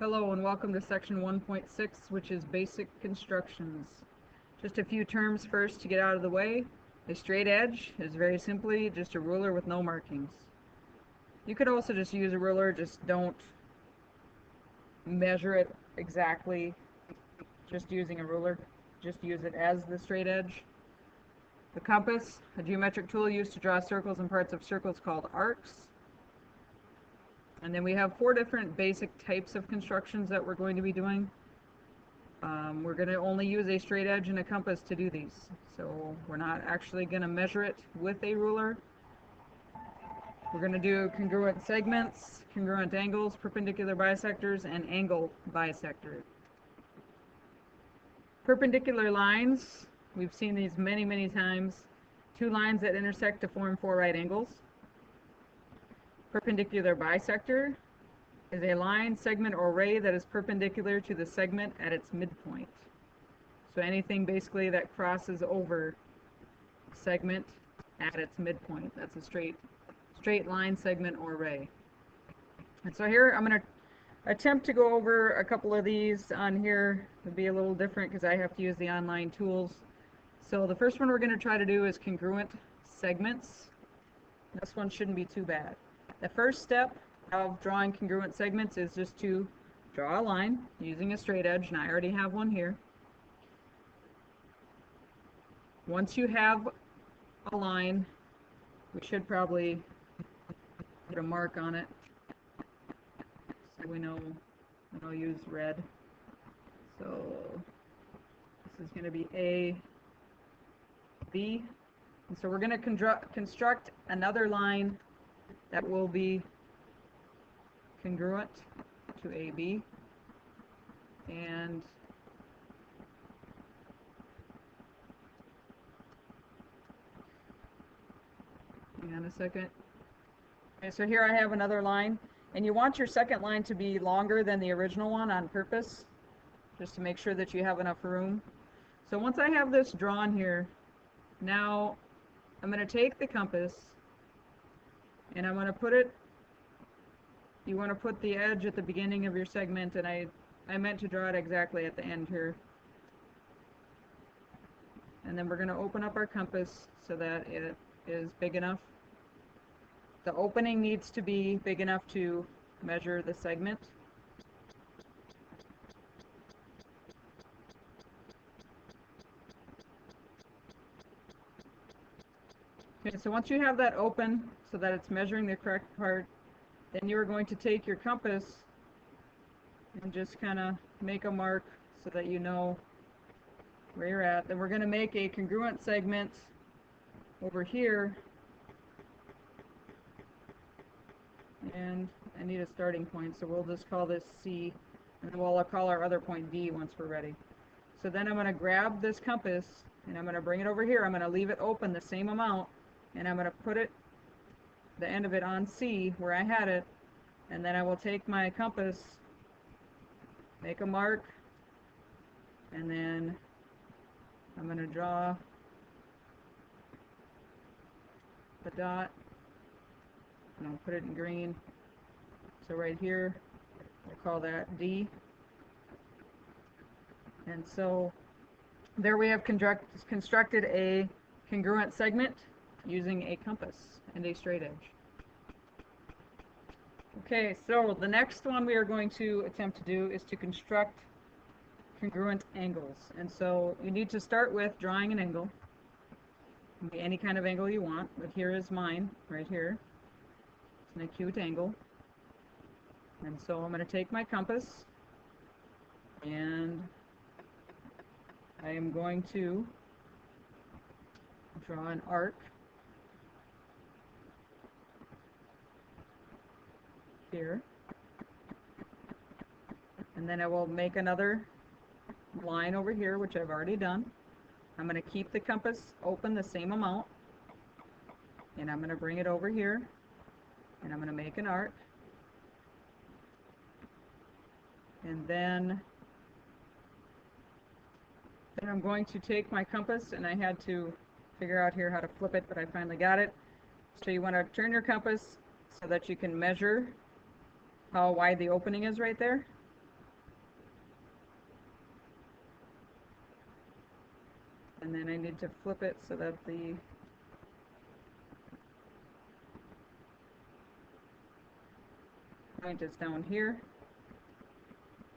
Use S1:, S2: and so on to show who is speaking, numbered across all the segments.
S1: Hello and welcome to section 1.6, which is basic constructions. Just a few terms first to get out of the way. A straight edge is very simply just a ruler with no markings. You could also just use a ruler, just don't measure it exactly just using a ruler. Just use it as the straight edge. The compass, a geometric tool used to draw circles and parts of circles called arcs. And then we have 4 different basic types of constructions that we're going to be doing. We're going to only use a straight edge and a compass to do these. So we're not actually going to measure it with a ruler. We're going to do congruent segments, congruent angles, perpendicular bisectors, and angle bisector. Perpendicular lines, we've seen these many, many times. 2 lines that intersect to form 4 right angles. Perpendicular bisector is a line, segment, or ray that is perpendicular to the segment at its midpoint. So anything basically that crosses over segment at its midpoint. That's a straight line, segment, or ray. And so here I'm going to attempt to go over a couple of these on here. It'll be a little different because I have to use the online tools. So the first one we're going to try to do is congruent segments. This one shouldn't be too bad. The first step of drawing congruent segments is just to draw a line using a straight edge, and I already have one here. Once you have a line, we should probably put a mark on it so we know, and I'll use red. So this is going to be A, B, and so we're going to construct another line that will be congruent to AB, and hang on a second. Okay, so here I have another line, and you want your second line to be longer than the original one on purpose, just to make sure that you have enough room. So once I have this drawn here, now I'm going to take the compass and I'm going to put it, you want to put the edge at the beginning of your segment, and I meant to draw it exactly at the end here. And then we're going to open up our compass so that it is big enough. The opening needs to be big enough to measure the segment. Okay, so once you have that open so that it's measuring the correct part, then you're going to take your compass and just kind of make a mark so that you know where you're at. Then we're going to make a congruent segment over here, and I need a starting point, so we'll just call this C, and then we'll call our other point D once we're ready. So then I'm going to grab this compass and I'm going to bring it over here. I'm going to leave it open the same amount, and I'm going to put it, the end of it, on C where I had it, and then I will take my compass, make a mark, and then I'm going to draw the dot, and I'll put it in green. So right here, we'll call that D. And so there we have constructed a congruent segment using a compass and a straight edge. Okay, so the next one we are going to attempt to do is to construct congruent angles. And so you need to start with drawing an angle. It can be any kind of angle you want, but here is mine, right here. It's an acute angle. And so I'm going to take my compass, and I am going to draw an arc here, and then I will make another line over here, which I've already done. I'm going to keep the compass open the same amount, and I'm going to bring it over here, and I'm going to make an arc, and then I'm going to take my compass, and I had to figure out here how to flip it, but I finally got it. So you want to turn your compass so that you can measure how wide the opening is right there. and then I need to flip it so that the point is down here,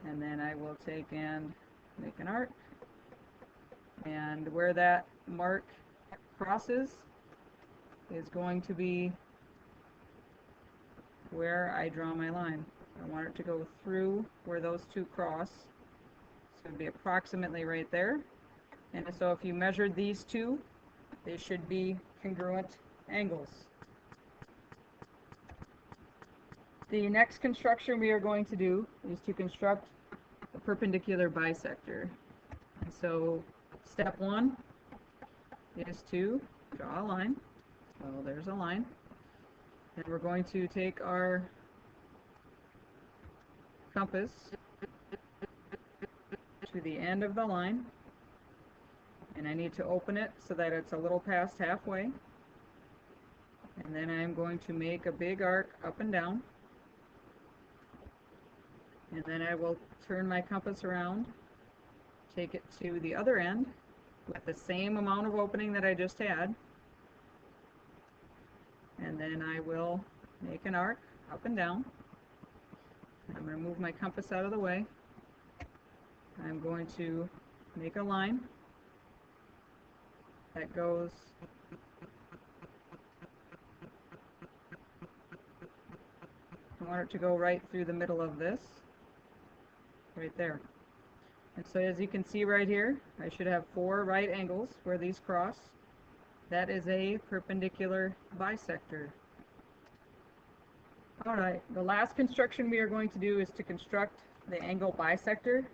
S1: and then I will take and make an arc, and where that mark crosses is going to be where I draw my line. I want it to go through where those two cross, so it'd be approximately right there. And so if you measured these two, they should be congruent angles. The next construction we are going to do is to construct a perpendicular bisector. And so step one is to draw a line. So there's a line. And we're going to take our compass to the end of the line, and I need to open it so that it's a little past halfway, and then I'm going to make a big arc up and down, and then I will turn my compass around, take it to the other end with the same amount of opening that I just had, and then I will make an arc up and down. I'm going to move my compass out of the way. I'm going to make a line that goes I want it to go right through the middle of this, right there. And so as you can see right here, I should have 4 right angles where these cross. That is a perpendicular bisector. Alright, the last construction we are going to do is to construct the angle bisector.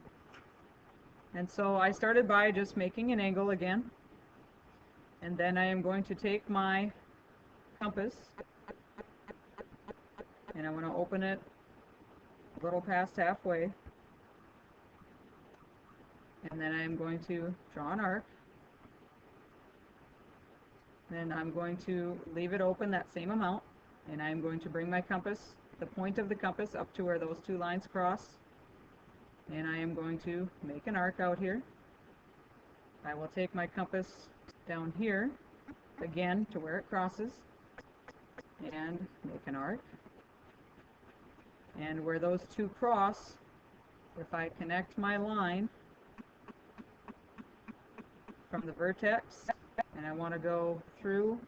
S1: And so I started by just making an angle again. And then I am going to take my compass and I want to open it a little past halfway. And then I am going to draw an arc. Then I'm going to leave it open that same amount, and I'm going to bring my compass, the point of the compass, up to where those two lines cross, and I am going to make an arc out here. I will take my compass down here again to where it crosses and make an arc, and where those two cross, if I connect my line from the vertex and I want to go through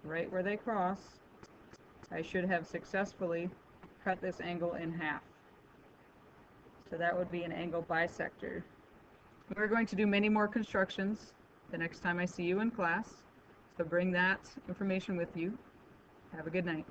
S1: right where they cross, I should have successfully cut this angle in half. So that would be an angle bisector. We're going to do many more constructions the next time I see you in class, so bring that information with you. Have a good night.